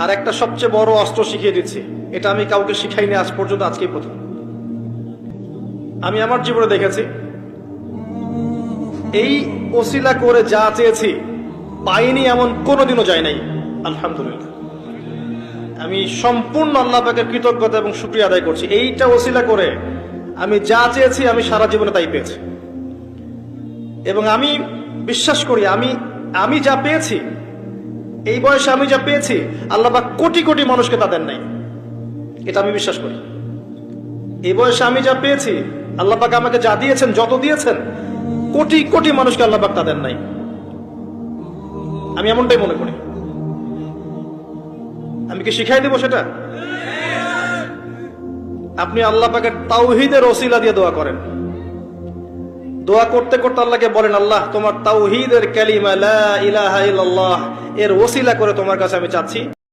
আর একটা সবচেয়ে বড় অস্ত্র শিখিয়ে দিচ্ছি, এটা আমি কাউকে শিখাইনি আজ পর্যন্ত, আজকেই প্রথম। আমি আমার জীবনে দেখেছি, এই ওসিলা করে যা চেয়েছি পাইনি এমন কোনোদিনও যায় নাই। আলহামদুলিল্লাহ, আমি সম্পূর্ণ আল্লাহ পাকের কৃতজ্ঞতা এবং শুকরিয়া আদায় করছি। এইটা ওসিলা করে আমি যা চেয়েছি আমি সারা জীবনে তাই পেয়েছি। এবং আমি বিশ্বাস করি আমি যা পেয়েছি, এই বয়সে আমি যা পেয়েছি, আল্লাহ পাক কোটি কোটি মানুষকে তা দেন নাই, এটা আমি বিশ্বাস করি। এই বয়সে আমি যা পেয়েছি, আল্লাহ পাক আমাকে যা দিয়েছেন, যত দিয়েছেন, কোটি কোটি মানুষকে আল্লাহ পাক তা দেন নাই, আমি এমনটাই মনে করি। আমি কি শিখাই দেব সেটা? আপনি আল্লাহ পাকের তাওহীদের ওসিলা দিয়ে দোয়া করেন। দোয়া করতে করতে আল্লাহকে বলেন, আল্লাহ তোমার তাওহীদের কালিমা লা ইলাহা ইল্লাল্লাহ এর ওসিলা করে তোমার কাছে আমি চাচ্ছি